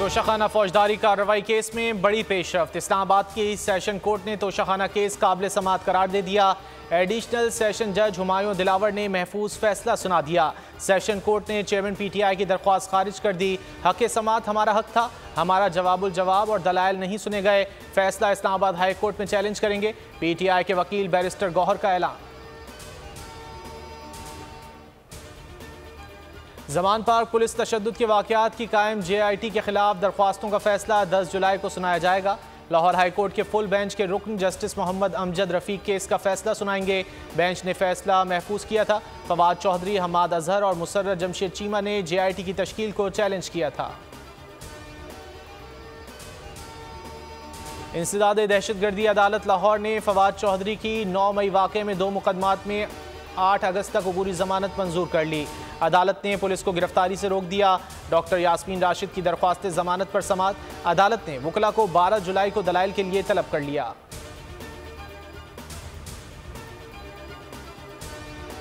तोशाखाना फौजदारी कार्रवाई केस में बड़ी पेशरफ्त। इस्लामाबाद की सेशन कोर्ट ने तोशाखाना केस काबिल समाअत करार दे दिया। एडिशनल सेशन जज हुमायूं दिलावर ने महफूज फैसला सुना दिया। सेशन कोर्ट ने चेयरमैन PTI की दरख्वास्त खारिज कर दी। हक समाअत हमारा हक था, हमारा जवाबुल जवाब और दलाइल नहीं सुने गए। फैसला इस्लामाबाद हाई कोर्ट में चैलेंज करेंगे। PTI के वकील बैरिस्टर गौहर का ऐलान। जमान पार्क पुलिस तशद्दुद के वाक़यात की कायम JIT के खिलाफ दरख्वास्तों का फैसला 10 जुलाई को सुनाया जाएगा। लाहौर हाई कोर्ट के फुल बेंच के रुकन जस्टिस मोहम्मद अमजद रफ़ीक केस का फैसला सुनाएंगे। बेंच ने फैसला महफूज किया था। फवाद चौधरी, हमाद अजहर और मुसर्रत जमशेद चीमा ने JIT की तश्कील को चैलेंज किया था। इंसदाद दहशतगर्दी अदालत लाहौर ने फवाद चौधरी की 9 मई वाक़े में 2 मुकदमात में 8 अगस्त तक अबूरी जमानत मंजूर कर ली। अदालत ने पुलिस को गिरफ्तारी से रोक दिया। डॉक्टर यास्मीन राशिद की दरख्वास्त जमानत पर समाअत। अदालत ने वकला को 12 जुलाई को दलाइल के लिए तलब कर लिया।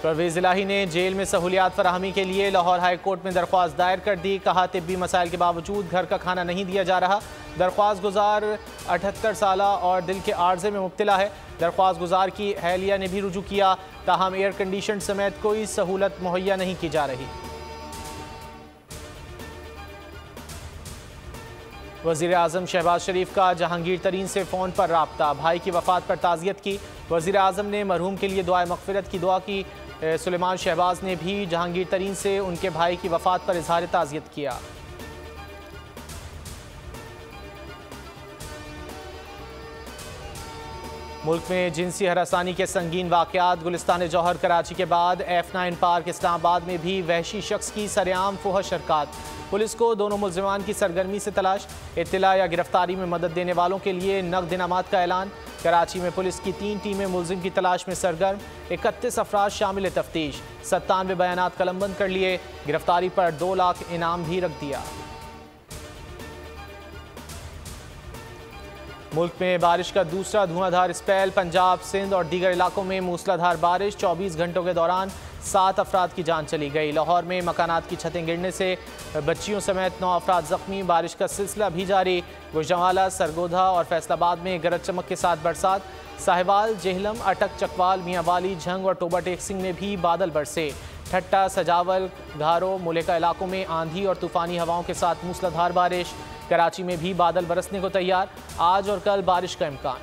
परवेज इलाही ने जेल में सहूलियात फराहमी के लिए लाहौर हाई कोर्ट में दरख्वास्त दायर कर दी। कहा, तिब्बी मसाइल के बावजूद घर का खाना नहीं दिया जा रहा। दरख्वास्त गुजार 78 साल और दिल के आर्जे में मुब्तला है। दरख्वास्त गुजार की अहलिया ने भी रुजू किया, ताहम एयर कंडीशन समेत कोई सहूलत मुहैया नहीं की जा रही। वज़ीर आज़म शहबाज शरीफ का जहांगीर तरीन से फ़ोन पर राब्ता। भाई की वफ़ात पर ताज़ियत की। वज़ीर आज़म ने मरहूम के लिए दुआए मग़फ़िरत की दुआ की। सुलेमान शहबाज ने भी जहांगीर तरीन से उनके भाई की वफ़ात पर इज़हार ताज़ियत किया। मुल्क में जिनसी हरासानी के संगीन वाक़यात। गुलिस्तान जौहर कराची के बाद F9 पार्क इस्लामाबाद में भी वहशी शख्स की सरेआम फुहश हरकत। पुलिस को दोनों मुल्ज़िमान की सरगर्मी से तलाश। इत्तला या गिरफ्तारी में मदद देने वालों के लिए नक़द इनामात का ऐलान। कराची में पुलिस की 3 टीमें मुल्ज़िम की तलाश में सरगर्म। 31 अफराद शामिल तफ्तीश। 97 बयानात कलमबंद कर लिए। गिरफ्तारी पर 2 लाख इनाम भी रख दिया। मुल्क में बारिश का दूसरा धुआंधार स्पेल। पंजाब, सिंध और दीगर इलाकों में मूसलाधार बारिश। 24 घंटों के दौरान 7 अफराद की जान चली गई। लाहौर में मकानात की छतें गिरने से बच्चियों समेत 9 अफराद जख्मी। बारिश का सिलसिला भी जारी। गुजरांवाला, सरगोधा और फैसलाबाद में गरज चमक के साथ बरसात। साहिवाल, जेहलम, अटक, चकवाल, मियांवाली, झंग और टोबा टेक्सिंग में भी बादल बरसे। ठट्टा, सजावल, घारो, मुलेका इलाकों में आंधी और तूफानी हवाओं के साथ मूसलाधार बारिश। कराची में भी बादल बरसने को तैयार। आज और कल बारिश का इम्कान।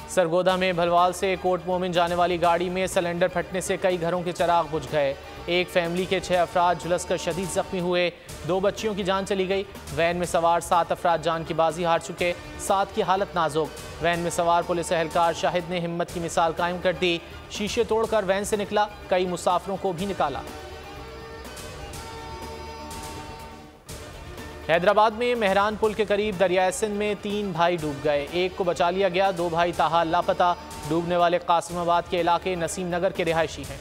सरगोधा में भलवाल से कोट मोमिन जाने वाली गाड़ी में सिलेंडर फटने से कई घरों के चिराग बुझ गए। एक फैमिली के 6 अफराद झुलसकर शदीद जख्मी हुए। 2 बच्चियों की जान चली गई। वैन में सवार 7 अफराद जान की बाजी हार चुके। 7 की हालत नाजुक। वैन में सवार पुलिस एहलकार शाहिद ने हिम्मत की मिसाल कायम कर दी। शीशे तोड़कर वैन से निकला। कई मुसाफिरों को भी निकाला। हैदराबाद में मेहरान पुल के करीब दरियाए सिंध में 3 भाई डूब गए। एक को बचा लिया गया। 2 भाई ताहाल लापता। डूबने वाले कासिमाबाद के इलाके नसीम नगर के रिहायशी हैं।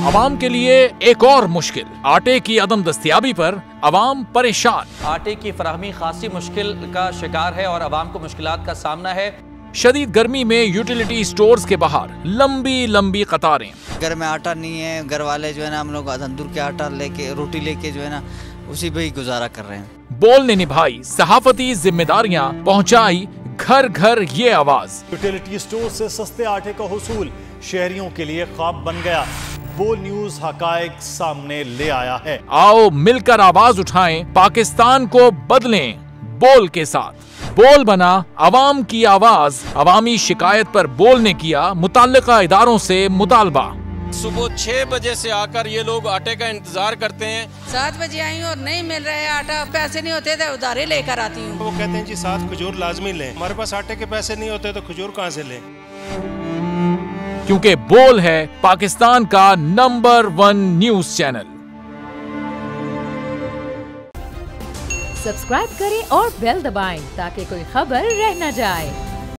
अवाम के लिए एक और मुश्किल। आटे की अदम दस्तयाबी पर अवाम परेशान। आटे की फराहमी खासी मुश्किल का शिकार है और अवाम को मुश्किलात का सामना है। शदीद गर्मी में यूटिलिटी स्टोर्स के बाहर लंबी लंबी कतारें। घर में आटा नहीं है, घर वाले जो है ना हम लोग तंदूर के आटा लेके रोटी लेके जो है ना उसी पे ही गुजारा कर रहे हैं। बोल ने निभाई सहाफती जिम्मेदारियां, पहुंचाई घर घर ये आवाज। यूटिलिटी स्टोर से सस्ते आटे का हुसूल शहरियों के लिए ख्वाब बन गया। बोल न्यूज हकायक सामने ले आया है। आओ मिलकर आवाज उठाएं, पाकिस्तान को बदलें बोल के साथ। बोल बना अवाम की आवाज। अवामी शिकायत पर बोल ने किया मुताल्लिका इदारों से मुतालबा। सुबह 6 बजे से आकर ये लोग आटे का इंतजार करते हैं। 7 बजे आई और नहीं मिल रहा है आटा। पैसे नहीं होते थे उधारे लेकर आती हूँ। वो कहते हैं जी 7 खजूर लाजमी लें। हमारे पास आटे के पैसे नहीं होते तो खजूर कहाँ से लें? क्योंकि बोल है पाकिस्तान का नंबर 1 न्यूज चैनल। सब्सक्राइब करें और बेल दबाएं ताकि कोई खबर रह न जाए।